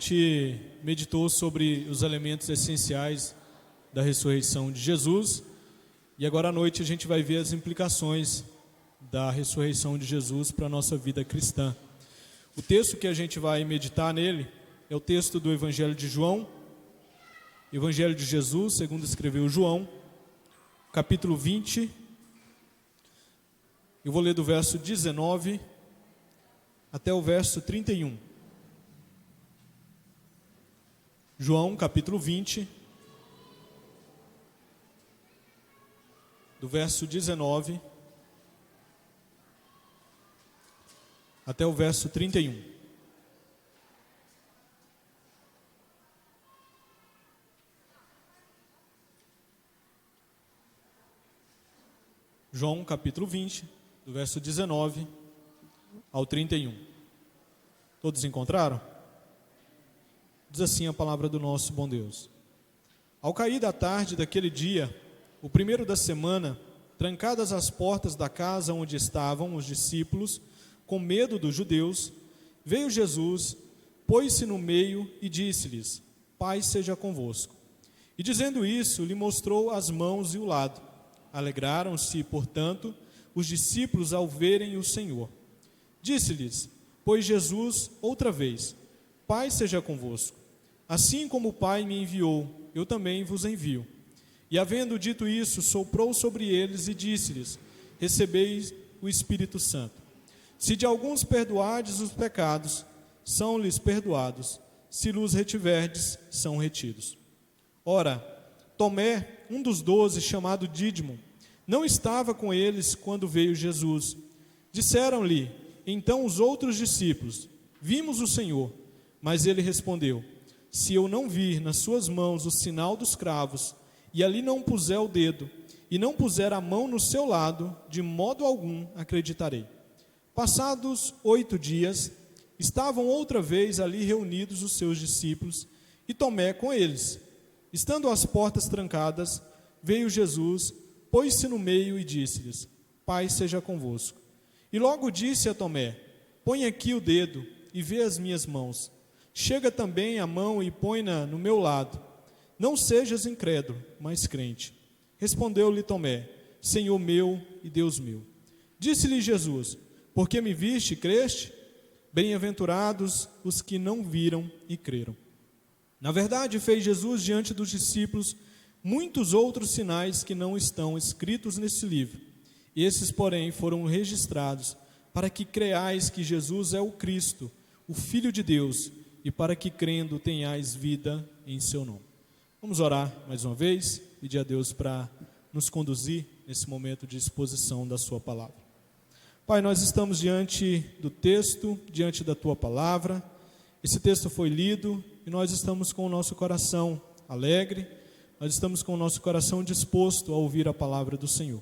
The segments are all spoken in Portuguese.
gente meditou sobre os elementos essenciais da ressurreição de Jesus e agora à noite a gente vai ver as implicações da ressurreição de Jesus para a nossa vida cristã. O texto que a gente vai meditar nele é o texto do Evangelho de João, Evangelho de Jesus, segundo escreveu João, capítulo 20. Eu vou ler do verso 19 até o verso 31. João, capítulo 20, do verso 19 até o verso 31. João, capítulo 20, do verso 19 ao 31. Todos encontraram? Diz assim a palavra do nosso bom Deus. Ao cair da tarde daquele dia, o primeiro da semana, trancadas as portas da casa onde estavam os discípulos, com medo dos judeus, veio Jesus, pôs-se no meio e disse-lhes: Paz seja convosco. E dizendo isso, lhe mostrou as mãos e o lado. Alegraram-se, portanto, os discípulos ao verem o Senhor. Disse-lhes, pois Jesus, outra vez: Paz seja convosco. Assim como o Pai me enviou, eu também vos envio. E havendo dito isso, soprou sobre eles e disse-lhes: Recebeis o Espírito Santo. Se de alguns perdoardes os pecados, são-lhes perdoados. Se los retiverdes, são retidos. Ora, Tomé, um dos 12, chamado Dídimo, não estava com eles quando veio Jesus. Disseram-lhe então os outros discípulos: Vimos o Senhor. Mas ele respondeu: Se eu não vir nas suas mãos o sinal dos cravos, e ali não puser o dedo, e não puser a mão no seu lado, de modo algum acreditarei. Passados 8 dias, estavam outra vez ali reunidos os seus discípulos, e Tomé com eles. Estando as portas trancadas, veio Jesus, pôs-se no meio e disse-lhes: Paz seja convosco. E logo disse a Tomé: Põe aqui o dedo e vê as minhas mãos. Chega também a mão e põe-na no meu lado. Não sejas incrédulo, mas crente. Respondeu-lhe Tomé: Senhor meu e Deus meu. Disse-lhe Jesus: Porque me viste e creste? Bem-aventurados os que não viram e creram. Na verdade, fez Jesus diante dos discípulos muitos outros sinais que não estão escritos nesse livro. Esses, porém, foram registrados para que creais que Jesus é o Cristo, o Filho de Deus, e para que crendo tenhais vida em seu nome. Vamos orar mais uma vez, pedir a Deus para nos conduzir nesse momento de exposição da sua palavra. Pai, nós estamos diante do texto, diante da tua palavra. Esse texto foi lido e nós estamos com o nosso coração alegre, nós estamos com o nosso coração disposto a ouvir a palavra do Senhor.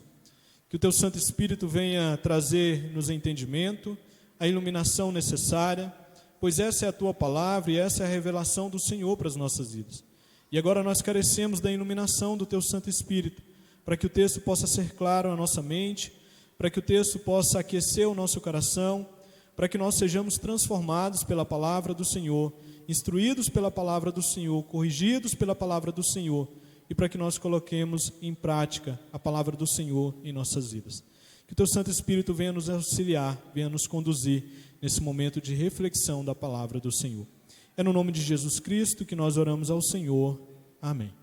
Que o teu Santo Espírito venha trazer-nos entendimento, a iluminação necessária, pois essa é a tua palavra e essa é a revelação do Senhor para as nossas vidas. E agora nós carecemos da iluminação do teu Santo Espírito, para que o texto possa ser claro à nossa mente, para que o texto possa aquecer o nosso coração, para que nós sejamos transformados pela palavra do Senhor, instruídos pela palavra do Senhor, corrigidos pela palavra do Senhor, e para que nós coloquemos em prática a palavra do Senhor em nossas vidas. Que o teu Santo Espírito venha nos auxiliar, venha nos conduzir nesse momento de reflexão da palavra do Senhor. É no nome de Jesus Cristo que nós oramos ao Senhor. Amém.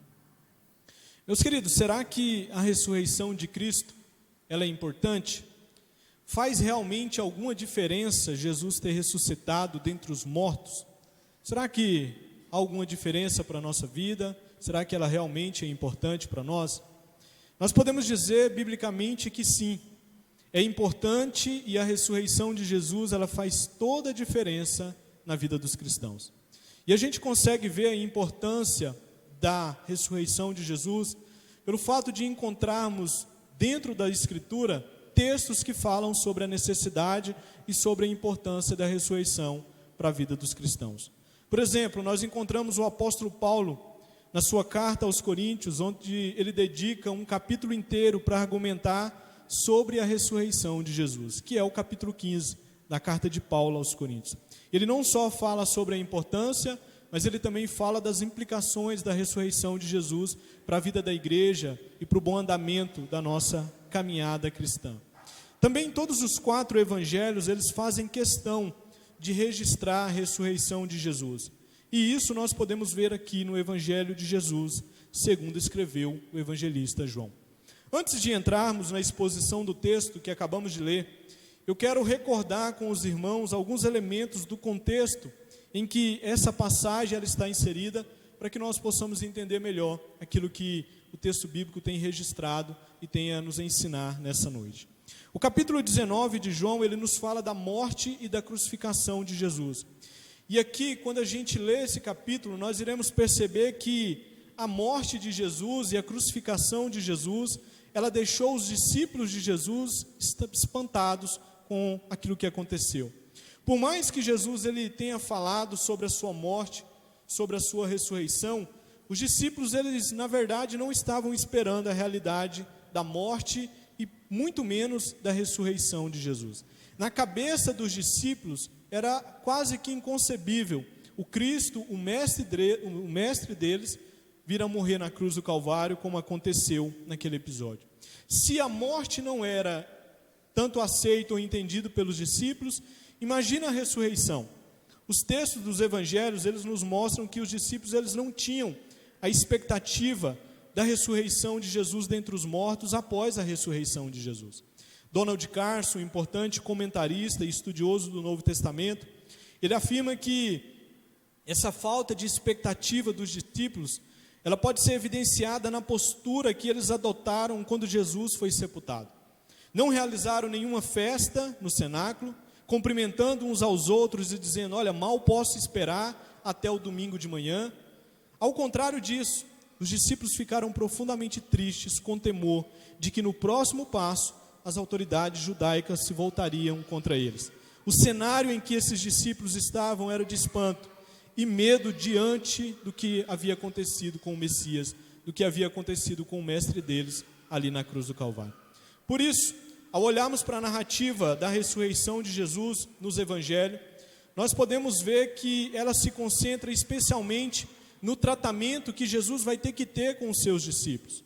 Meus queridos, será que a ressurreição de Cristo, ela é importante? Faz realmente alguma diferença Jesus ter ressuscitado dentre os mortos? Será que há alguma diferença para a nossa vida? Será que ela realmente é importante para nós? Nós podemos dizer biblicamente que sim. É importante e a ressurreição de Jesus, ela faz toda a diferença na vida dos cristãos. E a gente consegue ver a importância da ressurreição de Jesus pelo fato de encontrarmos dentro da Escritura textos que falam sobre a necessidade e sobre a importância da ressurreição para a vida dos cristãos. Por exemplo, nós encontramos o apóstolo Paulo na sua carta aos Coríntios, onde ele dedica um capítulo inteiro para argumentar sobre a ressurreição de Jesus, que é o capítulo 15 da carta de Paulo aos Coríntios. Ele não só fala sobre a importância, mas ele também fala das implicações da ressurreição de Jesus para a vida da igreja e para o bom andamento da nossa caminhada cristã. Também todos os 4 evangelhos, eles fazem questão de registrar a ressurreição de Jesus. E isso nós podemos ver aqui no Evangelho de Jesus, segundo escreveu o evangelista João. Antes de entrarmos na exposição do texto que acabamos de ler, eu quero recordar com os irmãos alguns elementos do contexto em que essa passagem ela está inserida, para que nós possamos entender melhor aquilo que o texto bíblico tem registrado e tem a nos ensinar nessa noite. O capítulo 19 de João, ele nos fala da morte e da crucificação de Jesus. E aqui, quando a gente lê esse capítulo, nós iremos perceber que a morte de Jesus e a crucificação de Jesus, ela deixou os discípulos de Jesus espantados com aquilo que aconteceu. Por mais que Jesus ele tenha falado sobre a sua morte, sobre a sua ressurreição, os discípulos, eles na verdade não estavam esperando a realidade da morte e muito menos da ressurreição de Jesus. Na cabeça dos discípulos era quase que inconcebível o Cristo, o mestre deles, vir a morrer na cruz do Calvário, como aconteceu naquele episódio. Se a morte não era tanto aceito ou entendido pelos discípulos, imagina a ressurreição. Os textos dos evangelhos, eles nos mostram que os discípulos, eles não tinham a expectativa da ressurreição de Jesus dentre os mortos após a ressurreição de Jesus. Donald Carson, importante comentarista e estudioso do Novo Testamento, ele afirma que essa falta de expectativa dos discípulos, ela pode ser evidenciada na postura que eles adotaram quando Jesus foi sepultado. Não realizaram nenhuma festa no cenáculo, cumprimentando uns aos outros e dizendo, olha, mal posso esperar até o domingo de manhã. Ao contrário disso, os discípulos ficaram profundamente tristes com temor de que no próximo passo as autoridades judaicas se voltariam contra eles. O cenário em que esses discípulos estavam era de espanto e medo diante do que havia acontecido com o Messias, do que havia acontecido com o mestre deles ali na cruz do Calvário. Por isso, ao olharmos para a narrativa da ressurreição de Jesus nos evangelhos, nós podemos ver que ela se concentra especialmente no tratamento que Jesus vai ter que ter com os seus discípulos.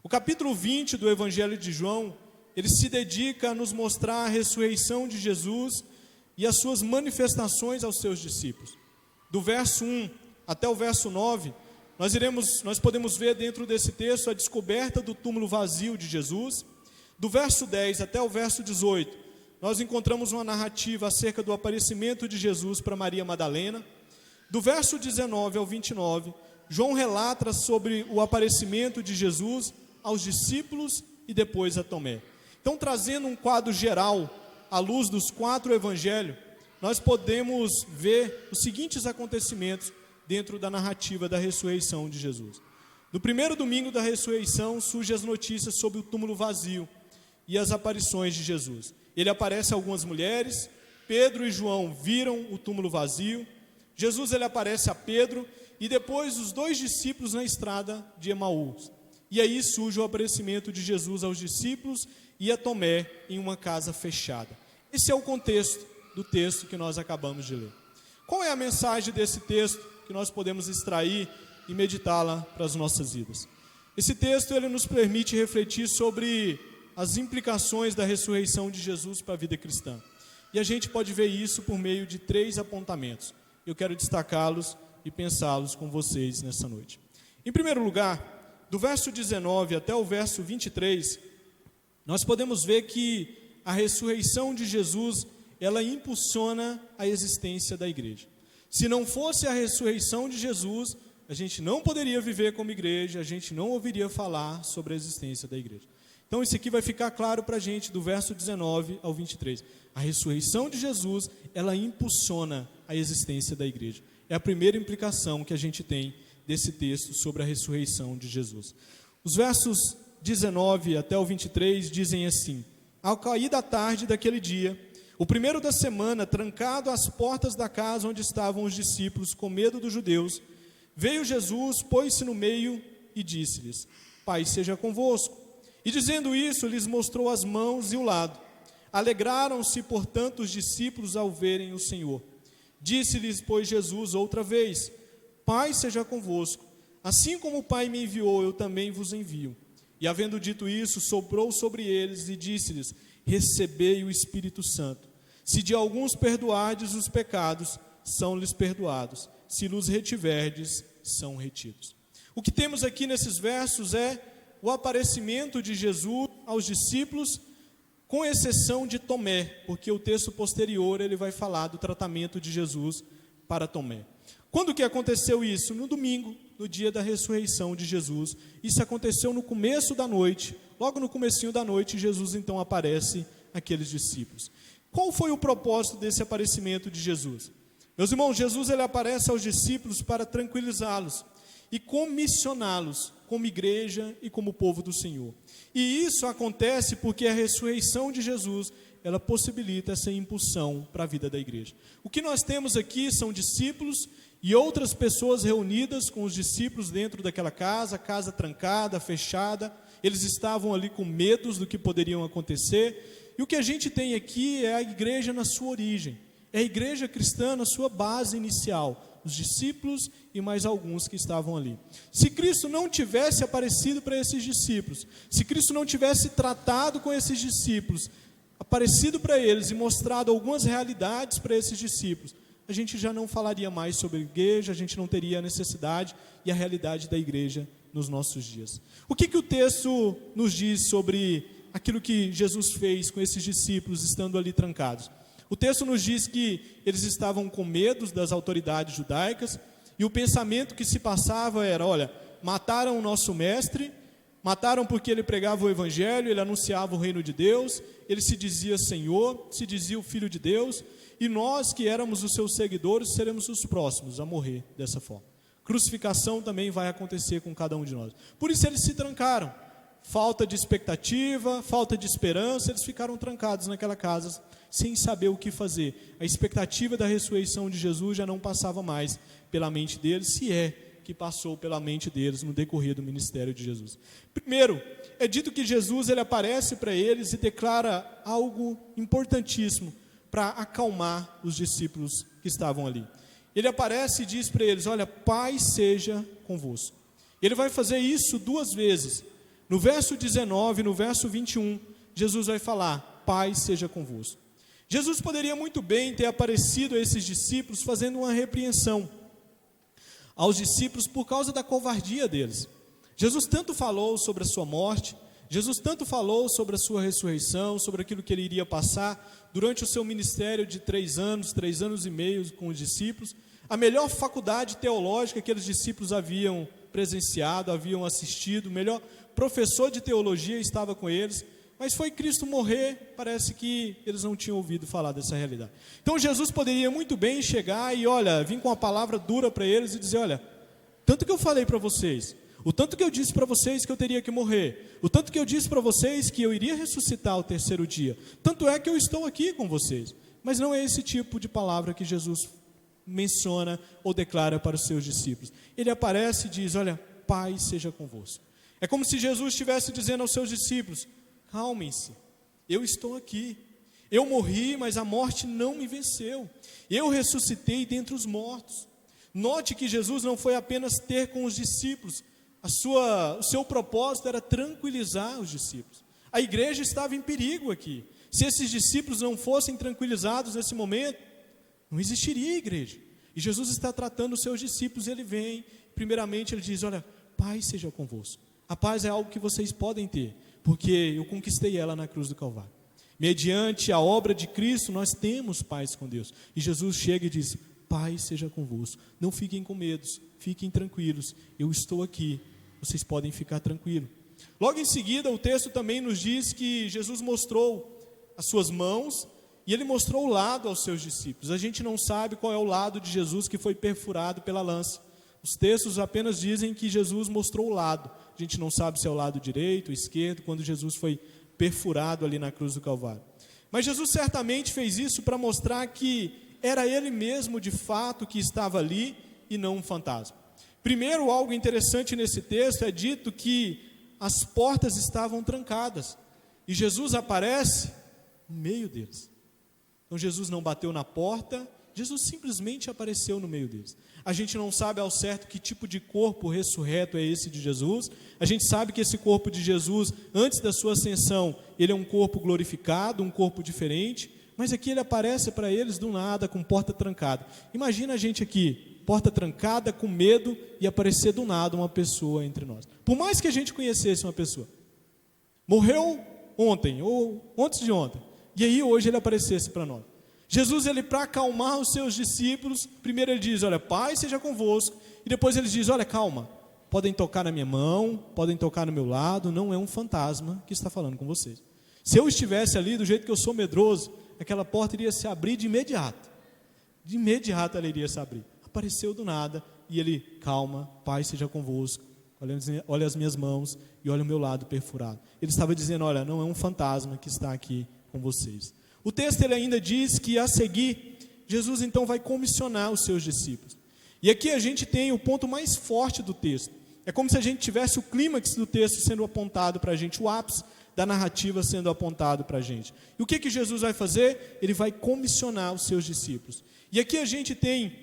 O capítulo 20 do Evangelho de João, ele se dedica a nos mostrar a ressurreição de Jesus e as suas manifestações aos seus discípulos. Do verso 1 até o verso 9, nós podemos ver dentro desse texto a descoberta do túmulo vazio de Jesus. Do verso 10 até o verso 18, nós encontramos uma narrativa acerca do aparecimento de Jesus para Maria Madalena. Do verso 19 ao 29, João relata sobre o aparecimento de Jesus aos discípulos e depois a Tomé. Então, trazendo um quadro geral, à luz dos 4 evangelhos, nós podemos ver os seguintes acontecimentos dentro da narrativa da ressurreição de Jesus. No primeiro domingo da ressurreição, surgem as notícias sobre o túmulo vazio e as aparições de Jesus. Ele aparece a algumas mulheres, Pedro e João viram o túmulo vazio, Jesus ele aparece a Pedro e depois os 2 discípulos na estrada de Emaús. E aí surge o aparecimento de Jesus aos discípulos e a Tomé em uma casa fechada. Esse é o contexto do texto que nós acabamos de ler. Qual é a mensagem desse texto que nós podemos extrair e meditá-la para as nossas vidas? Esse texto ele nos permite refletir sobre as implicações da ressurreição de Jesus para a vida cristã. E a gente pode ver isso por meio de 3 apontamentos. Eu quero destacá-los e pensá-los com vocês nessa noite. Em primeiro lugar, do verso 19 até o verso 23, nós podemos ver que a ressurreição de Jesus, ela impulsiona a existência da igreja. Se não fosse a ressurreição de Jesus, a gente não poderia viver como igreja, a gente não ouviria falar sobre a existência da igreja. Então isso aqui vai ficar claro para a gente do verso 19 ao 23. A ressurreição de Jesus, ela impulsiona a existência da igreja. É a primeira implicação que a gente tem desse texto sobre a ressurreição de Jesus. Os versos 19 até o 23 dizem assim: ao cair da tarde daquele dia, o primeiro da semana, trancado às portas da casa onde estavam os discípulos, com medo dos judeus, veio Jesus, pôs-se no meio e disse-lhes: Paz seja convosco. E dizendo isso, lhes mostrou as mãos e o lado. Alegraram-se, portanto, os discípulos ao verem o Senhor. Disse-lhes, pois, Jesus outra vez: paz seja convosco. Assim como o Pai me enviou, eu também vos envio. E havendo dito isso, soprou sobre eles e disse-lhes: recebei o Espírito Santo. Se de alguns perdoardes os pecados, são-lhes perdoados. Se los retiverdes, são retidos. O que temos aqui nesses versos é o aparecimento de Jesus aos discípulos, com exceção de Tomé, porque o texto posterior ele vai falar do tratamento de Jesus para Tomé. Quando que aconteceu isso? No domingo, no dia da ressurreição de Jesus. Isso aconteceu no começo da noite. Logo no comecinho da noite, Jesus então aparece àqueles discípulos. Qual foi o propósito desse aparecimento de Jesus? Meus irmãos, Jesus ele aparece aos discípulos para tranquilizá-los e comissioná-los como igreja e como povo do Senhor. E isso acontece porque a ressurreição de Jesus, ela possibilita essa impulsão para a vida da igreja. O que nós temos aqui são discípulos e outras pessoas reunidas com os discípulos dentro daquela casa trancada, fechada. Eles estavam ali com medos do que poderiam acontecer. E o que a gente tem aqui é a igreja na sua origem. É a igreja cristã na sua base inicial, os discípulos e mais alguns que estavam ali. Se Cristo não tivesse aparecido para esses discípulos, se Cristo não tivesse tratado com esses discípulos, aparecido para eles e mostrado algumas realidades para esses discípulos, a gente já não falaria mais sobre a igreja, a gente não teria a necessidade e a realidade da igreja nos nossos dias. O que o texto nos diz sobre aquilo que Jesus fez com esses discípulos estando ali trancados? O texto nos diz que eles estavam com medo das autoridades judaicas e o pensamento que se passava era: olha, mataram o nosso mestre, mataram porque ele pregava o evangelho, ele anunciava o reino de Deus, ele se dizia Senhor, se dizia o Filho de Deus, e nós que éramos os seus seguidores seremos os próximos a morrer dessa forma. Crucificação também vai acontecer com cada um de nós. Por isso eles se trancaram. Falta de expectativa, falta de esperança, eles ficaram trancados naquela casa sem saber o que fazer. A expectativa da ressurreição de Jesus já não passava mais pela mente deles, se é que passou pela mente deles no decorrer do ministério de Jesus. Primeiro, é dito que Jesus ele aparece para eles e declara algo importantíssimo para acalmar os discípulos que estavam ali. Ele aparece e diz para eles: olha, paz seja convosco. Ele vai fazer isso duas vezes. No verso 19 e no verso 21, Jesus vai falar: paz seja convosco. Jesus poderia muito bem ter aparecido a esses discípulos fazendo uma repreensão aos discípulos por causa da covardia deles. Jesus tanto falou sobre a sua morte, Jesus tanto falou sobre a sua ressurreição, sobre aquilo que ele iria passar durante o seu ministério de 3 anos e meio com os discípulos. A melhor faculdade teológica que aqueles discípulos haviam presenciado, haviam assistido, o melhor professor de teologia estava com eles. Mas foi Cristo morrer, parece que eles não tinham ouvido falar dessa realidade. Então Jesus poderia muito bem chegar e, olha, vir com uma palavra dura para eles e dizer: olha, tanto que eu falei para vocês, o tanto que eu disse para vocês que eu teria que morrer, o tanto que eu disse para vocês que eu iria ressuscitar ao 3º dia, tanto é que eu estou aqui com vocês. Mas não é esse tipo de palavra que Jesus menciona ou declara para os seus discípulos. Ele aparece e diz: olha, paz seja convosco. É como se Jesus estivesse dizendo aos seus discípulos: calmem-se, eu estou aqui, eu morri, mas a morte não me venceu, eu ressuscitei dentre os mortos. Note que Jesus não foi apenas ter com os discípulos, o seu propósito era tranquilizar os discípulos. A igreja estava em perigo aqui. Se esses discípulos não fossem tranquilizados nesse momento, não existiria igreja. E Jesus está tratando os seus discípulos e ele vem, primeiramente ele diz: olha, paz seja convosco. A paz é algo que vocês podem ter, porque eu conquistei ela na cruz do Calvário. Mediante a obra de Cristo, nós temos paz com Deus. E Jesus chega e diz: paz seja convosco. Não fiquem com medos, fiquem tranquilos. Eu estou aqui, vocês podem ficar tranquilos. Logo em seguida, o texto também nos diz que Jesus mostrou as suas mãos e ele mostrou o lado aos seus discípulos. A gente não sabe qual é o lado de Jesus que foi perfurado pela lança. Os textos apenas dizem que Jesus mostrou o lado. A gente não sabe se é o lado direito ou esquerdo, quando Jesus foi perfurado ali na cruz do Calvário. Mas Jesus certamente fez isso para mostrar que era Ele mesmo de fato que estava ali e não um fantasma. Primeiro, algo interessante nesse texto é dito que as portas estavam trancadas e Jesus aparece no meio deles. Então Jesus não bateu na porta, Jesus simplesmente apareceu no meio deles. A gente não sabe ao certo que tipo de corpo ressurreto é esse de Jesus. A gente sabe que esse corpo de Jesus, antes da sua ascensão, ele é um corpo glorificado, um corpo diferente, mas aqui ele aparece para eles do nada, com porta trancada. Imagina a gente aqui, porta trancada, com medo, e aparecer do nada uma pessoa entre nós. Por mais que a gente conhecesse uma pessoa, morreu ontem, ou antes de ontem, e aí hoje ele aparecesse para nós. Jesus, ele para acalmar os seus discípulos, primeiro ele diz, olha, Pai seja convosco, e depois ele diz, olha, calma, podem tocar na minha mão, podem tocar no meu lado, não é um fantasma que está falando com vocês. Se eu estivesse ali do jeito que eu sou medroso, aquela porta iria se abrir de imediato ela iria se abrir. Apareceu do nada, e ele, calma, Pai seja convosco, olha as minhas mãos, e olha o meu lado perfurado. Ele estava dizendo, olha, não é um fantasma que está aqui com vocês. O texto ele ainda diz que a seguir, Jesus então vai comissionar os seus discípulos. E aqui a gente tem o ponto mais forte do texto. É como se a gente tivesse o clímax do texto sendo apontado para a gente, o ápice da narrativa sendo apontado para a gente. E o que Jesus vai fazer? Ele vai comissionar os seus discípulos. E aqui a gente tem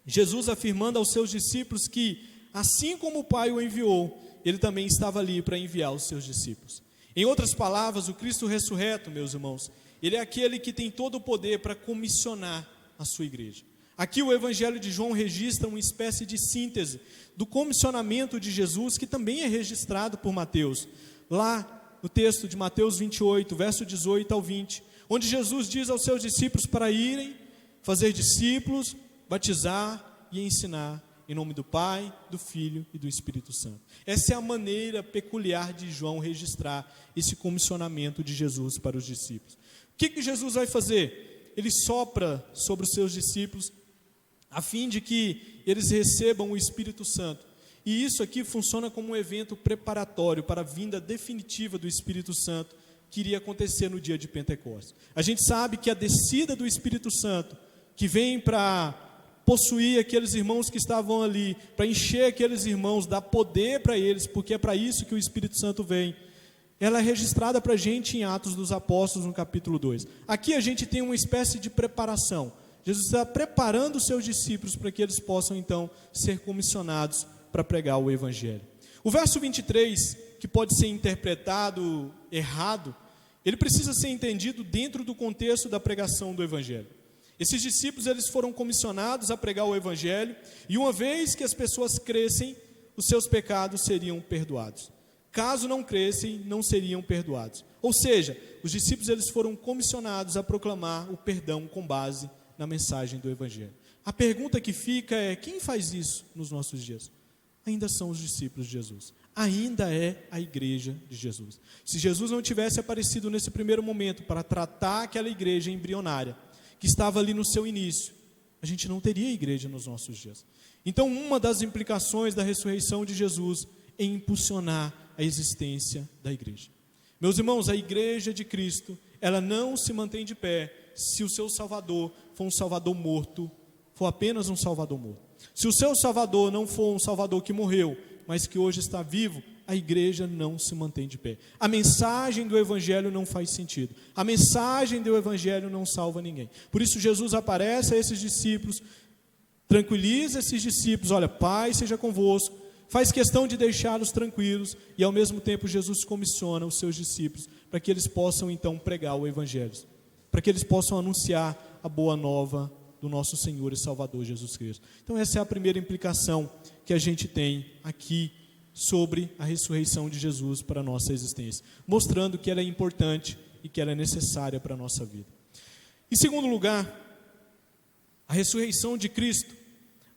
Jesus afirmando aos seus discípulos que, assim como o Pai o enviou, ele também estava ali para enviar os seus discípulos. Em outras palavras, o Cristo ressurreto, meus irmãos, ele é aquele que tem todo o poder para comissionar a sua igreja. Aqui o Evangelho de João registra uma espécie de síntese do comissionamento de Jesus, que também é registrado por Mateus. Lá no texto de Mateus 28, verso 18 ao 20, onde Jesus diz aos seus discípulos para irem, fazer discípulos, batizar e ensinar em nome do Pai, do Filho e do Espírito Santo. Essa é a maneira peculiar de João registrar esse comissionamento de Jesus para os discípulos. O que Jesus vai fazer? Ele sopra sobre os seus discípulos, a fim de que eles recebam o Espírito Santo. E isso aqui funciona como um evento preparatório para a vinda definitiva do Espírito Santo, que iria acontecer no dia de Pentecostes. A gente sabe que a descida do Espírito Santo, que vem para possuir aqueles irmãos que estavam ali, para encher aqueles irmãos, dar poder para eles, porque é para isso que o Espírito Santo vem, ela é registrada para a gente em Atos dos Apóstolos, no capítulo 2. Aqui a gente tem uma espécie de preparação. Jesus está preparando os seus discípulos para que eles possam, então, ser comissionados para pregar o Evangelho. O verso 23, que pode ser interpretado errado, ele precisa ser entendido dentro do contexto da pregação do Evangelho. Esses discípulos, eles foram comissionados a pregar o Evangelho, e uma vez que as pessoas crescem, os seus pecados seriam perdoados. Caso não crescem, não seriam perdoados. Ou seja, os discípulos eles foram comissionados a proclamar o perdão com base na mensagem do Evangelho. A pergunta que fica é, quem faz isso nos nossos dias? Ainda são os discípulos de Jesus. Ainda é a igreja de Jesus. Se Jesus não tivesse aparecido nesse primeiro momento para tratar aquela igreja embrionária, que estava ali no seu início, a gente não teria igreja nos nossos dias. Então, uma das implicações da ressurreição de Jesus é impulsionar a existência da igreja. Meus irmãos, a igreja de Cristo, ela não se mantém de pé se o seu Salvador for um Salvador morto, for apenas um Salvador morto. Se o seu Salvador não for um Salvador que morreu, mas que hoje está vivo, a igreja não se mantém de pé. A mensagem do Evangelho não faz sentido. A mensagem do Evangelho não salva ninguém. Por isso Jesus aparece a esses discípulos, tranquiliza esses discípulos, olha, Pai seja convosco, faz questão de deixá-los tranquilos, e ao mesmo tempo Jesus comissiona os seus discípulos, para que eles possam então pregar o Evangelho, para que eles possam anunciar a boa nova do nosso Senhor e Salvador Jesus Cristo. Então essa é a primeira implicação que a gente tem aqui sobre a ressurreição de Jesus para a nossa existência, mostrando que ela é importante e que ela é necessária para a nossa vida. Em segundo lugar, a ressurreição de Cristo,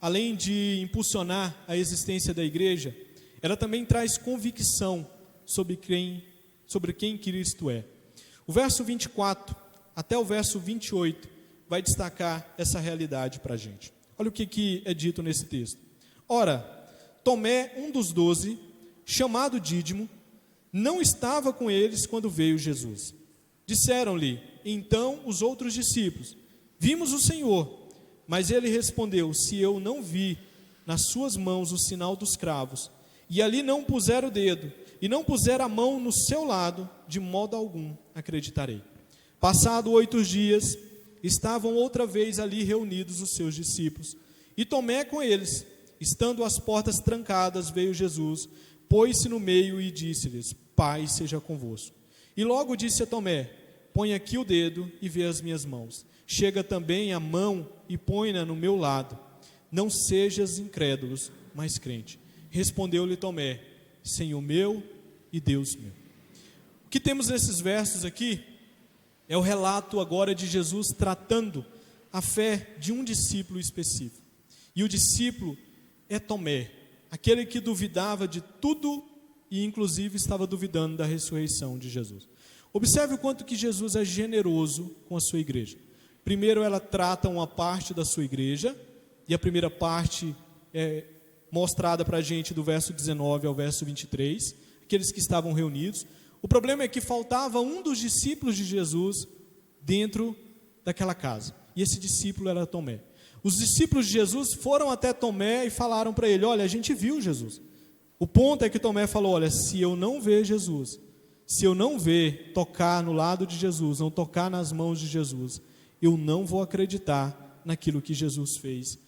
além de impulsionar a existência da igreja, ela também traz convicção sobre quem Cristo é. O verso 24 até o verso 28 vai destacar essa realidade para a gente. Olha o que é dito nesse texto. Ora, Tomé, um dos 12, chamado Dídimo, não estava com eles quando veio Jesus. Disseram-lhe, então, os outros discípulos, vimos o Senhor. Mas ele respondeu, se eu não vi nas suas mãos o sinal dos cravos, e ali não puser o dedo, e não puser a mão no seu lado, de modo algum acreditarei. Passado 8 dias, estavam outra vez ali reunidos os seus discípulos, e Tomé com eles. Estando as portas trancadas, veio Jesus, pôs-se no meio e disse-lhes: Paz seja convosco. E logo disse a Tomé: Põe aqui o dedo e vê as minhas mãos. Chega também a mão e põe-na no meu lado. Não sejas incrédulos, mas crente. Respondeu-lhe Tomé: Senhor meu e Deus meu. O que temos nesses versos aqui é o relato agora de Jesus tratando a fé de um discípulo específico. E o discípulo é Tomé, aquele que duvidava de tudo e inclusive estava duvidando da ressurreição de Jesus. Observe o quanto que Jesus é generoso com a sua igreja. Primeiro, ela trata uma parte da sua igreja, e a primeira parte é mostrada para a gente do verso 19 ao verso 23, aqueles que estavam reunidos. O problema é que faltava um dos discípulos de Jesus dentro daquela casa, e esse discípulo era Tomé. Os discípulos de Jesus foram até Tomé e falaram para ele: olha, a gente viu Jesus. O ponto é que Tomé falou: olha, se eu não ver Jesus, se eu não ver tocar no lado de Jesus, não tocar nas mãos de Jesus, eu não vou acreditar naquilo que Jesus fez,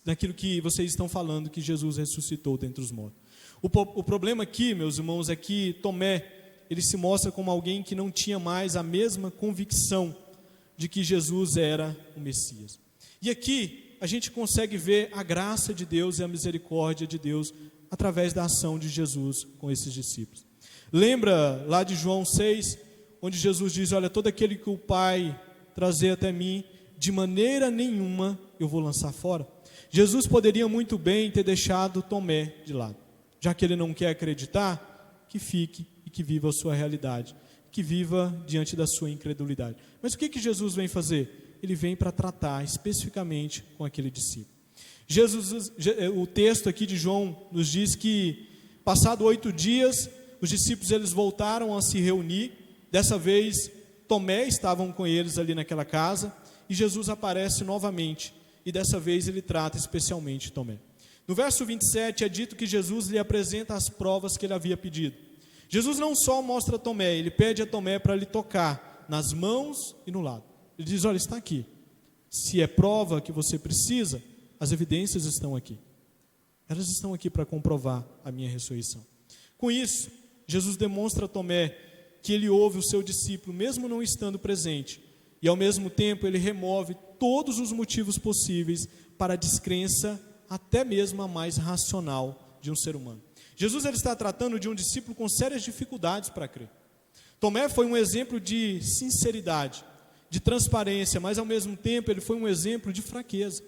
naquilo que vocês estão falando que Jesus ressuscitou dentre os mortos. O problema aqui, meus irmãos, é que Tomé, ele se mostra como alguém que não tinha mais a mesma convicção de que Jesus era o Messias. E aqui a gente consegue ver a graça de Deus e a misericórdia de Deus através da ação de Jesus com esses discípulos. Lembra lá de João 6, onde Jesus diz: olha, todo aquele que o Pai trazer até mim, de maneira nenhuma eu vou lançar fora. Jesus poderia muito bem ter deixado Tomé de lado, já que ele não quer acreditar, que fique e que viva a sua realidade, que viva diante da sua incredulidade. Mas o que Jesus vem fazer? Ele vem para tratar especificamente com aquele discípulo. O texto aqui de João nos diz que, passado 8 dias, os discípulos eles voltaram a se reunir. Dessa vez, Tomé estavam com eles ali naquela casa, e Jesus aparece novamente, e dessa vez ele trata especialmente Tomé. No verso 27 é dito que Jesus lhe apresenta as provas que ele havia pedido. Jesus não só mostra a Tomé, ele pede a Tomé para lhe tocar nas mãos e no lado. Ele diz: olha, está aqui. Se é prova que você precisa, as evidências estão aqui. Elas estão aqui para comprovar a minha ressurreição. Com isso, Jesus demonstra a Tomé que ele ouve o seu discípulo, mesmo não estando presente. E ao mesmo tempo, ele remove todos os motivos possíveis para a descrença, até mesmo a mais racional de um ser humano. Jesus ele está tratando de um discípulo com sérias dificuldades para crer. Tomé foi um exemplo de sinceridade, de transparência, mas ao mesmo tempo ele foi um exemplo de fraqueza.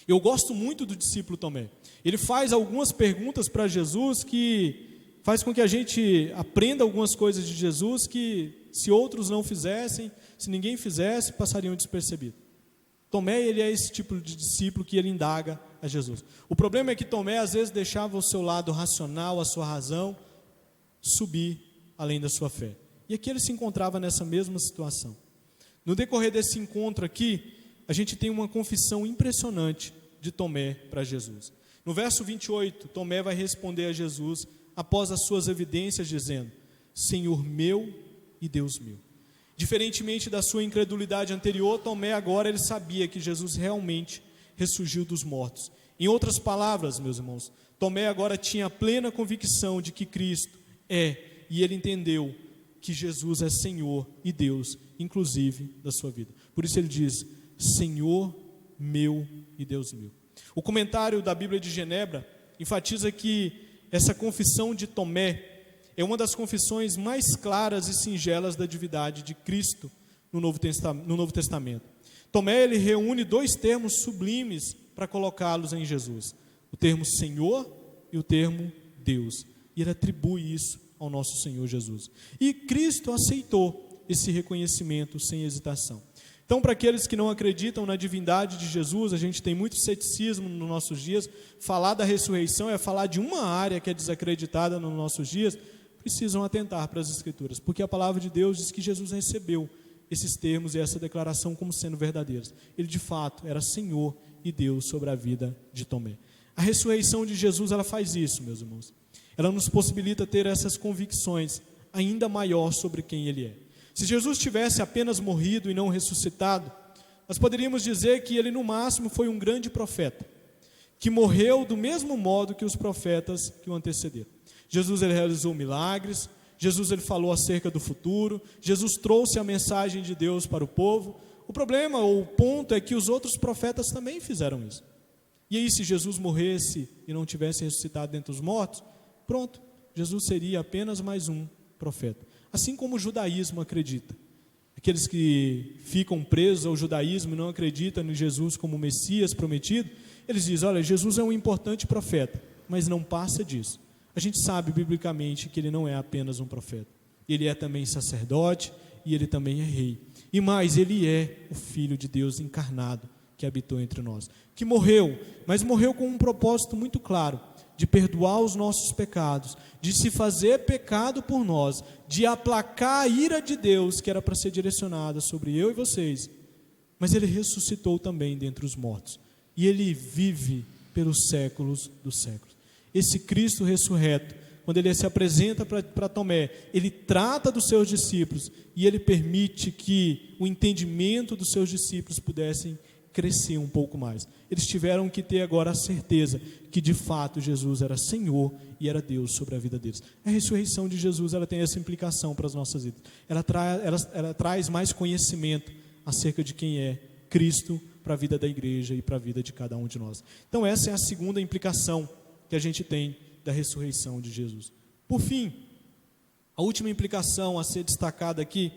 Eu gosto muito do discípulo Tomé. Ele faz algumas perguntas para Jesus que faz com que a gente aprenda algumas coisas de Jesus que, se outros não fizessem, se ninguém fizesse, passariam despercebidos. Tomé, ele é esse tipo de discípulo que ele indaga a Jesus. O problema é que Tomé às vezes deixava o seu lado racional, a sua razão, subir além da sua fé. E aqui ele se encontrava nessa mesma situação. No decorrer desse encontro aqui, a gente tem uma confissão impressionante de Tomé para Jesus. No verso 28, Tomé vai responder a Jesus após as suas evidências, dizendo: Senhor meu e Deus meu. Diferentemente da sua incredulidade anterior, Tomé agora ele sabia que Jesus realmente ressurgiu dos mortos. Em outras palavras, meus irmãos, Tomé agora tinha a plena convicção de que Cristo é, e ele entendeu que Jesus é Senhor e Deus, inclusive da sua vida. Por isso ele diz: Senhor meu e Deus meu. O comentário da Bíblia de Genebra enfatiza que essa confissão de Tomé é uma das confissões mais claras e singelas da divindade de Cristo no Novo Testamento. Tomé ele reúne 2 termos sublimes para colocá-los em Jesus: o termo Senhor e o termo Deus. E ele atribui isso ao nosso Senhor Jesus. E Cristo aceitou esse reconhecimento sem hesitação. Então, para aqueles que não acreditam na divindade de Jesus, a gente tem muito ceticismo nos nossos dias. Falar da ressurreição é falar de uma área que é desacreditada nos nossos dias. Precisam atentar para as Escrituras, porque a palavra de Deus diz que Jesus recebeu esses termos e essa declaração como sendo verdadeiros. Ele de fato era Senhor e Deus sobre a vida de Tomé. A ressurreição de Jesus, ela faz isso, meus irmãos. Ela nos possibilita ter essas convicções ainda maior sobre quem Ele é. Se Jesus tivesse apenas morrido e não ressuscitado, nós poderíamos dizer que ele no máximo foi um grande profeta, que morreu do mesmo modo que os profetas que o antecederam. Jesus ele realizou milagres, Jesus ele falou acerca do futuro, Jesus trouxe a mensagem de Deus para o povo. O problema, ou o ponto é que os outros profetas também fizeram isso. E aí, se Jesus morresse e não tivesse ressuscitado dentre os mortos, pronto, Jesus seria apenas mais um profeta. Assim como o judaísmo acredita. Aqueles que ficam presos ao judaísmo e não acreditam em Jesus como o Messias prometido, eles dizem, olha, Jesus é um importante profeta, mas não passa disso. A gente sabe biblicamente que ele não é apenas um profeta. Ele é também sacerdote e ele também é rei. E mais, ele é o Filho de Deus encarnado que habitou entre nós. Que morreu, mas morreu com um propósito muito claro, de perdoar os nossos pecados, de se fazer pecado por nós, de aplacar a ira de Deus que era para ser direcionada sobre eu e vocês. Mas ele ressuscitou também dentre os mortos. E ele vive pelos séculos dos séculos. Esse Cristo ressurreto, quando ele se apresenta para Tomé, ele trata dos seus discípulos e ele permite que o entendimento dos seus discípulos pudessem crescer um pouco mais. Eles tiveram que ter agora a certeza que de fato Jesus era Senhor e era Deus sobre a vida deles. A ressurreição de Jesus, ela tem essa implicação para as nossas vidas. Ela traz mais conhecimento acerca de quem é Cristo para a vida da igreja e para a vida de cada um de nós. Então essa é a segunda implicação que a gente tem da ressurreição de Jesus. Por fim, a última implicação a ser destacada aqui,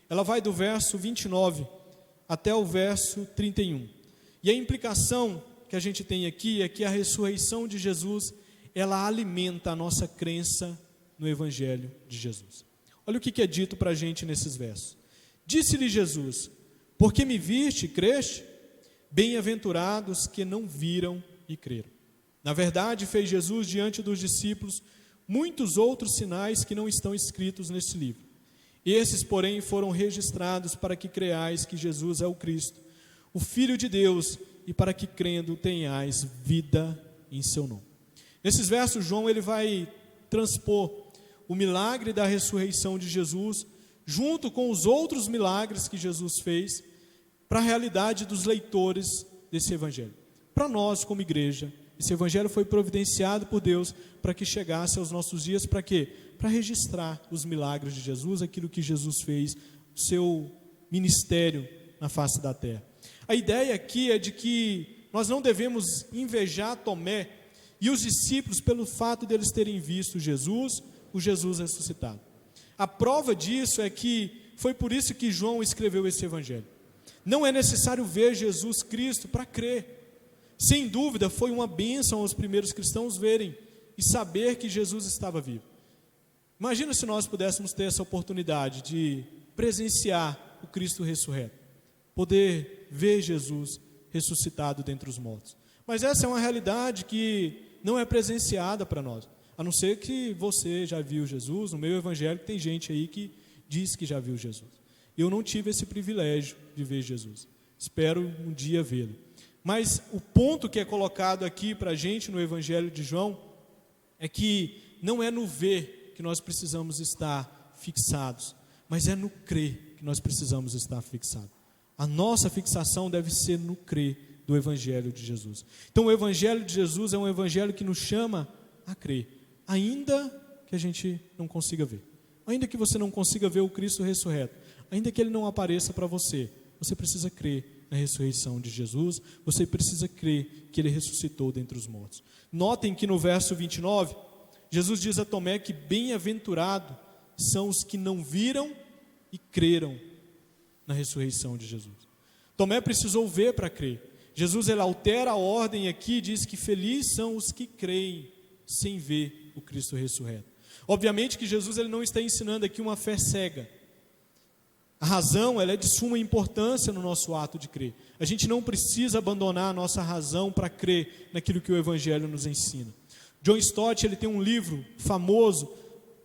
ela vai do verso 29 até o verso 31. E a implicação que a gente tem aqui é que a ressurreição de Jesus, ela alimenta a nossa crença no Evangelho de Jesus. Olha o que é dito para a gente nesses versos. Disse-lhe Jesus, porque me viste e creste, bem-aventurados que não viram e creram. Na verdade, fez Jesus diante dos discípulos muitos outros sinais que não estão escritos neste livro. Esses, porém, foram registrados para que creais que Jesus é o Cristo, o Filho de Deus, e para que crendo tenhais vida em seu nome. Nesses versos, João ele vai transpor o milagre da ressurreição de Jesus, junto com os outros milagres que Jesus fez, para a realidade dos leitores desse Evangelho. Para nós, como igreja, esse Evangelho foi providenciado por Deus para que chegasse aos nossos dias, para quê? Para registrar os milagres de Jesus, aquilo que Jesus fez, o seu ministério na face da terra. A ideia aqui é de que nós não devemos invejar Tomé e os discípulos pelo fato deles terem visto Jesus, o Jesus ressuscitado. A prova disso é que foi por isso que João escreveu esse Evangelho. Não é necessário ver Jesus Cristo para crer. Sem dúvida, foi uma bênção aos primeiros cristãos verem e saber que Jesus estava vivo. Imagina se nós pudéssemos ter essa oportunidade de presenciar o Cristo ressurreto, poder ver Jesus ressuscitado dentre os mortos. Mas essa é uma realidade que não é presenciada para nós, a não ser que você já viu Jesus. No meio evangélico tem gente aí que diz que já viu Jesus. Eu não tive esse privilégio de ver Jesus, espero um dia vê-lo. Mas o ponto que é colocado aqui para a gente no Evangelho de João é que não é no ver que nós precisamos estar fixados, mas é no crer que nós precisamos estar fixados. A nossa fixação deve ser no crer do Evangelho de Jesus. Então o Evangelho de Jesus é um Evangelho que nos chama a crer, ainda que a gente não consiga ver. Ainda que você não consiga ver o Cristo ressurreto, ainda que Ele não apareça para você, você precisa crer na ressurreição de Jesus, você precisa crer que Ele ressuscitou dentre os mortos. Notem que no verso 29, Jesus diz a Tomé que bem-aventurado são os que não viram e creram na ressurreição de Jesus. Tomé precisou ver para crer. Jesus ele altera a ordem aqui e diz que felizes são os que creem sem ver o Cristo ressurreto. Obviamente que Jesus ele não está ensinando aqui uma fé cega. A razão ela é de suma importância no nosso ato de crer. A gente não precisa abandonar a nossa razão para crer naquilo que o Evangelho nos ensina. John Stott ele tem um livro famoso,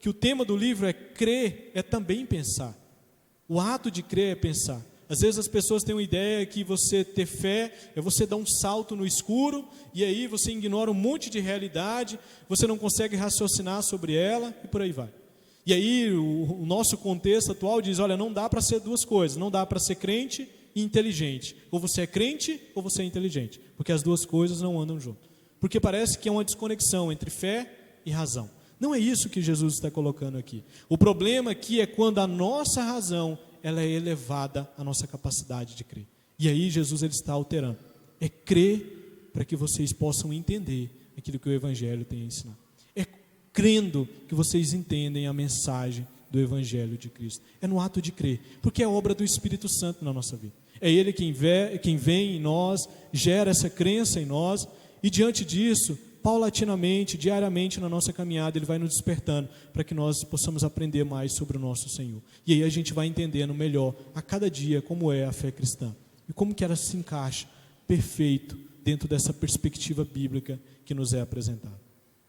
que o tema do livro é crer é também pensar. O ato de crer é pensar. Às vezes as pessoas têm uma ideia que você ter fé é você dar um salto no escuro, e aí você ignora um monte de realidade, você não consegue raciocinar sobre ela, e por aí vai. E aí o nosso contexto atual diz, olha, não dá para ser duas coisas, não dá para ser crente e inteligente. Ou você é crente ou você é inteligente, porque as duas coisas não andam junto. Porque parece que é uma desconexão entre fé e razão. Não é isso que Jesus está colocando aqui. O problema aqui é quando a nossa razão ela é elevada à nossa capacidade de crer. E aí Jesus ele está alterando. É crer para que vocês possam entender aquilo que o Evangelho tem a ensinar. É crendo que vocês entendem a mensagem do Evangelho de Cristo. É no ato de crer, porque é obra do Espírito Santo na nossa vida. É Ele quem vem em nós, gera essa crença em nós, e diante disso, paulatinamente, diariamente na nossa caminhada, Ele vai nos despertando para que nós possamos aprender mais sobre o nosso Senhor. E aí a gente vai entendendo melhor a cada dia como é a fé cristã e como que ela se encaixa perfeito dentro dessa perspectiva bíblica que nos é apresentada.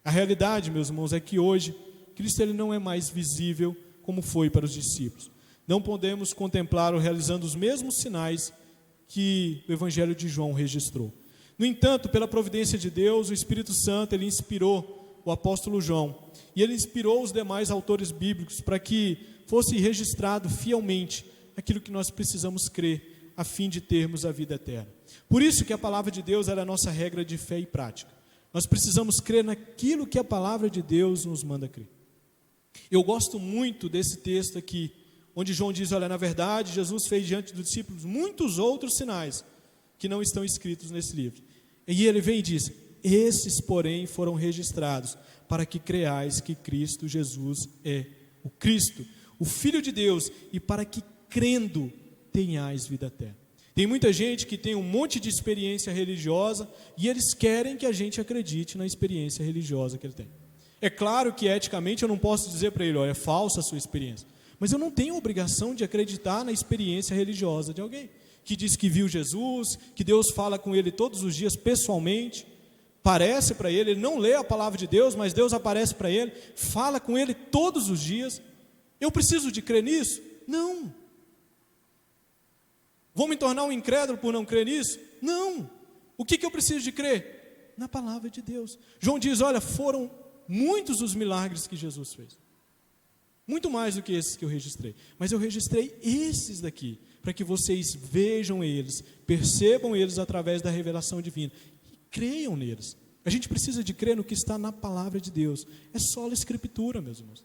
A realidade, meus irmãos, é que hoje Cristo ele não é mais visível como foi para os discípulos. Não podemos contemplá-lo realizando os mesmos sinais que o Evangelho de João registrou. No entanto, pela providência de Deus, o Espírito Santo ele inspirou o apóstolo João e ele inspirou os demais autores bíblicos para que fosse registrado fielmente aquilo que nós precisamos crer a fim de termos a vida eterna. Por isso que a palavra de Deus era a nossa regra de fé e prática. Nós precisamos crer naquilo que a palavra de Deus nos manda crer. Eu gosto muito desse texto aqui, onde João diz, olha, na verdade, Jesus fez diante dos discípulos muitos outros sinais que não estão escritos nesse livro. E ele vem e diz, esses, porém, foram registrados para que creais que Cristo Jesus é o Cristo, o Filho de Deus, e para que crendo tenhais vida eterna. Tem muita gente que tem um monte de experiência religiosa e eles querem que a gente acredite na experiência religiosa que ele tem. É claro que eticamente eu não posso dizer para ele, olha, é falsa a sua experiência. Mas eu não tenho a obrigação de acreditar na experiência religiosa de alguém que diz que viu Jesus, que Deus fala com ele todos os dias pessoalmente, parece para ele, ele não lê a palavra de Deus, mas Deus aparece para ele, fala com ele todos os dias. Eu preciso de crer nisso? Não. Vou me tornar um incrédulo por não crer nisso? Não. O que eu preciso de crer? Na palavra de Deus. João diz, olha, foram muitos os milagres que Jesus fez. Muito mais do que esses que eu registrei. Mas eu registrei esses daqui, para que vocês vejam eles, percebam eles através da revelação divina e creiam neles. A gente precisa de crer no que está na palavra de Deus. É só a escritura, meus irmãos.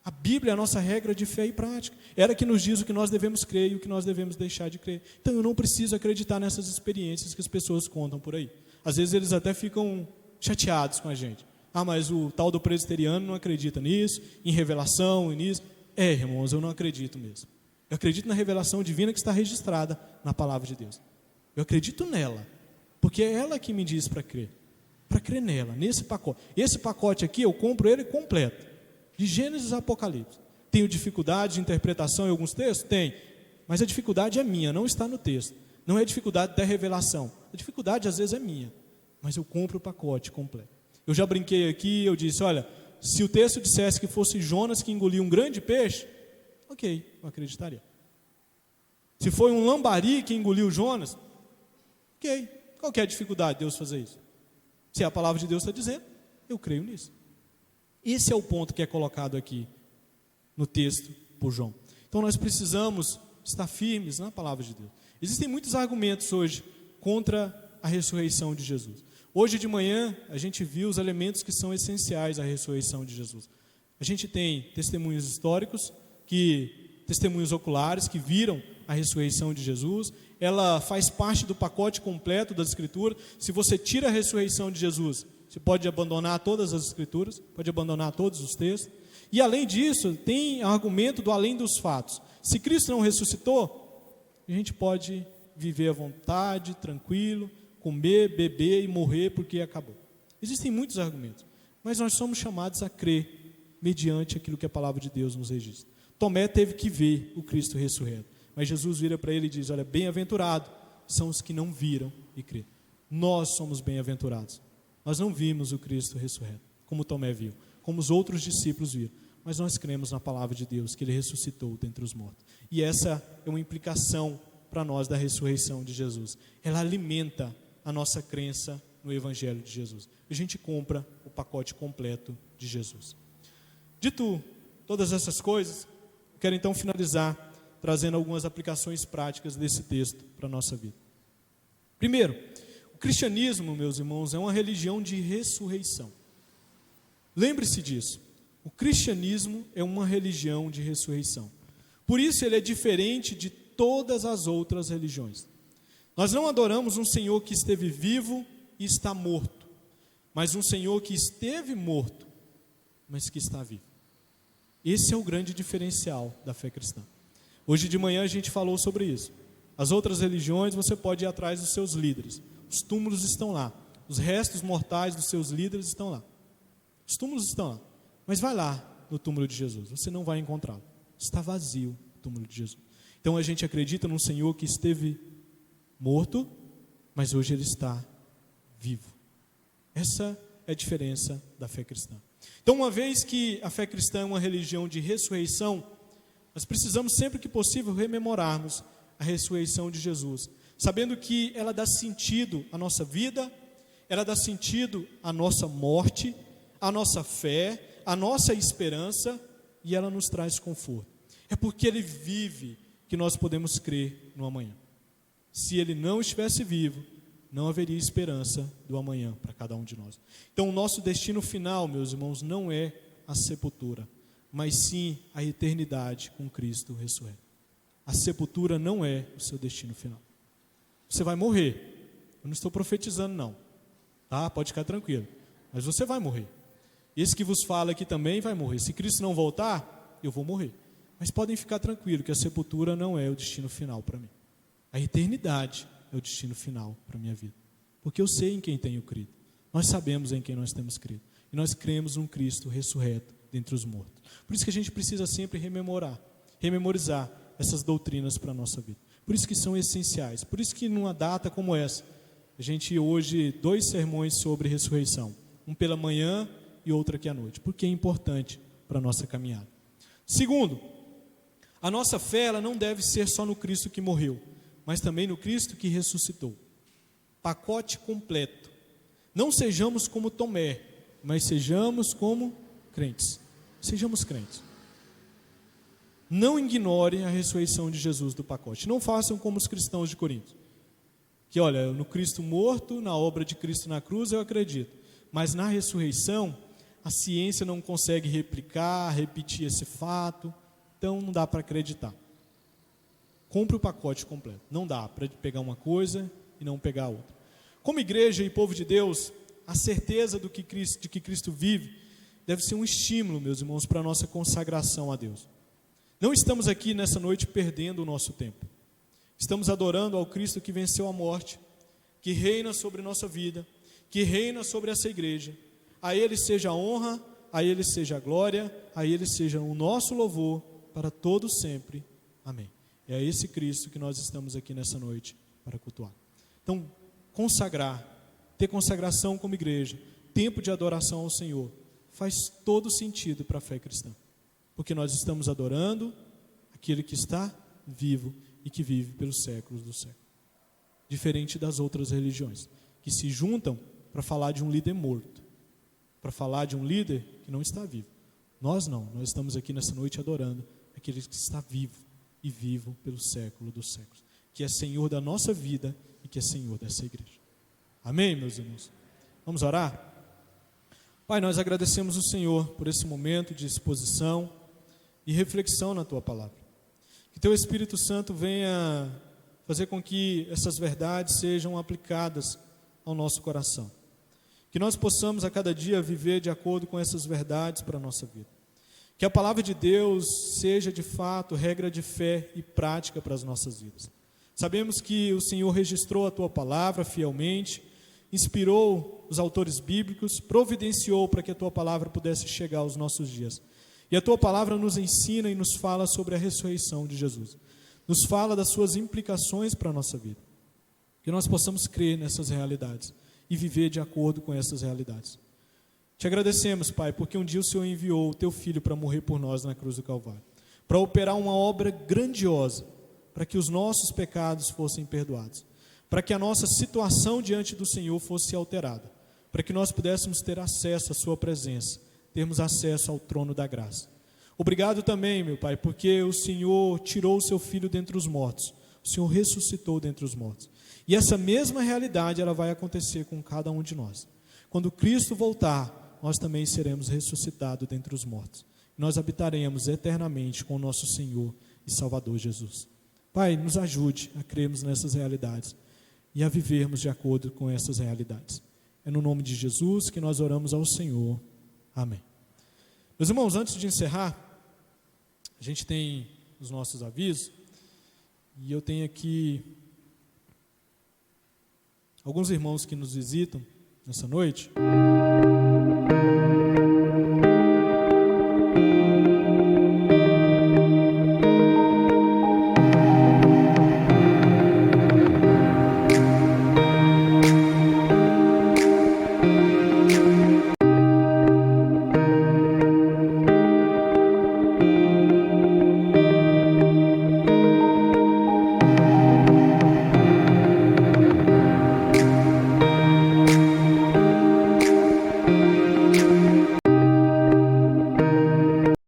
A Bíblia é a nossa regra de fé e prática. Ela que nos diz o que nós devemos crer e o que nós devemos deixar de crer. Então eu não preciso acreditar nessas experiências que as pessoas contam por aí. Às vezes eles até ficam chateados com a gente. Ah, mas o tal do presbiteriano não acredita nisso, em revelação e nisso. Irmãos, eu não acredito mesmo. Eu acredito na revelação divina que está registrada na palavra de Deus. Eu acredito nela, porque é ela que me diz para crer. Para crer nela, nesse pacote. Esse pacote aqui eu compro ele completo. De Gênesis a Apocalipse. Tenho dificuldade de interpretação em alguns textos? Tem. Mas a dificuldade é minha, não está no texto. Não é a dificuldade da revelação. A dificuldade às vezes é minha. Mas eu compro o pacote completo. Eu já brinquei aqui, eu disse, olha, se o texto dissesse que fosse Jonas que engoliu um grande peixe, ok, eu acreditaria. Se foi um lambari que engoliu Jonas, ok, qual que é a dificuldade de Deus fazer isso? Se a palavra de Deus está dizendo, eu creio nisso. Esse é o ponto que é colocado aqui no texto por João. Então nós precisamos estar firmes na palavra de Deus. Existem muitos argumentos hoje contra a ressurreição de Jesus. Hoje de manhã a gente viu os elementos que são essenciais à ressurreição de Jesus. A gente tem testemunhos históricos, testemunhos oculares que viram a ressurreição de Jesus. Ela faz parte do pacote completo das Escrituras. Se você tira a ressurreição de Jesus, você pode abandonar todas as Escrituras, pode abandonar todos os textos. E além disso, tem argumento do além dos fatos. Se Cristo não ressuscitou, a gente pode viver à vontade, tranquilo, comer, beber e morrer porque acabou. Existem muitos argumentos, mas nós somos chamados a crer mediante aquilo que a palavra de Deus nos registra. Tomé teve que ver o Cristo ressurreto, mas Jesus vira para ele e diz, olha, bem-aventurado são os que não viram e creram. Nós somos bem-aventurados. Nós não vimos o Cristo ressurreto, como Tomé viu, como os outros discípulos viram, mas nós cremos na palavra de Deus, que Ele ressuscitou dentre os mortos. E essa é uma implicação para nós da ressurreição de Jesus. Ela alimenta a nossa crença no Evangelho de Jesus. A gente compra o pacote completo de Jesus. Dito todas essas coisas, quero então finalizar trazendo algumas aplicações práticas desse texto para a nossa vida. Primeiro, o cristianismo, meus irmãos, é uma religião de ressurreição. Lembre-se disso. O cristianismo é uma religião de ressurreição. Por isso ele é diferente de todas as outras religiões. Nós não adoramos um Senhor que esteve vivo e está morto, mas um Senhor que esteve morto, mas que está vivo. Esse é o grande diferencial da fé cristã. Hoje de manhã a gente falou sobre isso. As outras religiões você pode ir atrás dos seus líderes. Os túmulos estão lá. Os restos mortais dos seus líderes estão lá. Os túmulos estão lá. Mas vai lá no túmulo de Jesus. Você não vai encontrá-lo. Está vazio o túmulo de Jesus. Então a gente acredita num Senhor que esteve morto, mas hoje ele está vivo. Essa é a diferença da fé cristã. Então, uma vez que a fé cristã é uma religião de ressurreição, nós precisamos sempre que possível rememorarmos a ressurreição de Jesus, sabendo que ela dá sentido à nossa vida, ela dá sentido à nossa morte, à nossa fé, à nossa esperança, e ela nos traz conforto. É porque ele vive que nós podemos crer no amanhã. Se ele não estivesse vivo, não haveria esperança do amanhã para cada um de nós. Então, o nosso destino final, meus irmãos, não é a sepultura, mas sim a eternidade com Cristo ressurreto. A sepultura não é o seu destino final. Você vai morrer. Eu não estou profetizando, não. Tá? Pode ficar tranquilo. Mas você vai morrer. Esse que vos fala aqui também vai morrer. Se Cristo não voltar, eu vou morrer. Mas podem ficar tranquilos que a sepultura não é o destino final para mim. A eternidade é o destino final para a minha vida. Porque eu sei em quem tenho crido. Nós sabemos em quem nós temos crido. E nós cremos num Cristo ressurreto dentre os mortos. Por isso que a gente precisa sempre rememorizar essas doutrinas para a nossa vida. Por isso que são essenciais. Por isso que numa data como essa, a gente hoje 2 sermões sobre ressurreição. Um pela manhã e outro aqui à noite. Porque é importante para a nossa caminhada. Segundo, a nossa fé ela não deve ser só no Cristo que morreu, mas também no Cristo que ressuscitou. Pacote completo. Não sejamos como Tomé, mas sejamos como crentes. Sejamos crentes. Não ignorem a ressurreição de Jesus do pacote. Não façam como os cristãos de Corinto. Que olha, no Cristo morto, na obra de Cristo na cruz eu acredito. Mas na ressurreição, a ciência não consegue repetir esse fato. Então não dá para acreditar. Compre o pacote completo. Não dá para pegar uma coisa e não pegar outra. Como igreja e povo de Deus, a certeza de que Cristo vive deve ser um estímulo, meus irmãos, para a nossa consagração a Deus. Não estamos aqui nessa noite perdendo o nosso tempo. Estamos adorando ao Cristo que venceu a morte, que reina sobre nossa vida, que reina sobre essa igreja. A Ele seja a honra, a Ele seja a glória, a Ele seja o nosso louvor para todos sempre. Amém. É a esse Cristo que nós estamos aqui nessa noite para cultuar. Então, ter consagração como igreja, tempo de adoração ao Senhor, faz todo sentido para a fé cristã. Porque nós estamos adorando aquele que está vivo e que vive pelos séculos dos séculos. Diferente das outras religiões, que se juntam para falar de um líder morto, para falar de um líder que não está vivo. Nós não, nós estamos aqui nessa noite adorando aquele que está vivo e vivo pelo século dos séculos, que é Senhor da nossa vida e que é Senhor dessa igreja. Amém, meus irmãos? Vamos orar? Pai, nós agradecemos o Senhor por esse momento de exposição e reflexão na Tua palavra. Que Teu Espírito Santo venha fazer com que essas verdades sejam aplicadas ao nosso coração. Que nós possamos a cada dia viver de acordo com essas verdades para a nossa vida. Que a palavra de Deus seja de fato regra de fé e prática para as nossas vidas. Sabemos que o Senhor registrou a Tua palavra fielmente, inspirou os autores bíblicos, providenciou para que a Tua palavra pudesse chegar aos nossos dias. E a Tua palavra nos ensina e nos fala sobre a ressurreição de Jesus. Nos fala das suas implicações para a nossa vida. Que nós possamos crer nessas realidades e viver de acordo com essas realidades. Te agradecemos, Pai, porque um dia o Senhor enviou o Teu Filho para morrer por nós na cruz do Calvário, para operar uma obra grandiosa, para que os nossos pecados fossem perdoados, para que a nossa situação diante do Senhor fosse alterada, para que nós pudéssemos ter acesso à Sua presença, termos acesso ao trono da graça. Obrigado também, meu Pai, porque o Senhor tirou o seu Filho dentre os mortos. O Senhor ressuscitou dentre os mortos. E essa mesma realidade, ela vai acontecer com cada um de nós. Quando Cristo voltar, nós também seremos ressuscitados dentre os mortos. Nós habitaremos eternamente com o nosso Senhor e Salvador Jesus. Pai, nos ajude a crermos nessas realidades e a vivermos de acordo com essas realidades. É no nome de Jesus que nós oramos ao Senhor. Amém. Meus irmãos, antes de encerrar, a gente tem os nossos avisos, e eu tenho aqui alguns irmãos que nos visitam nessa noite.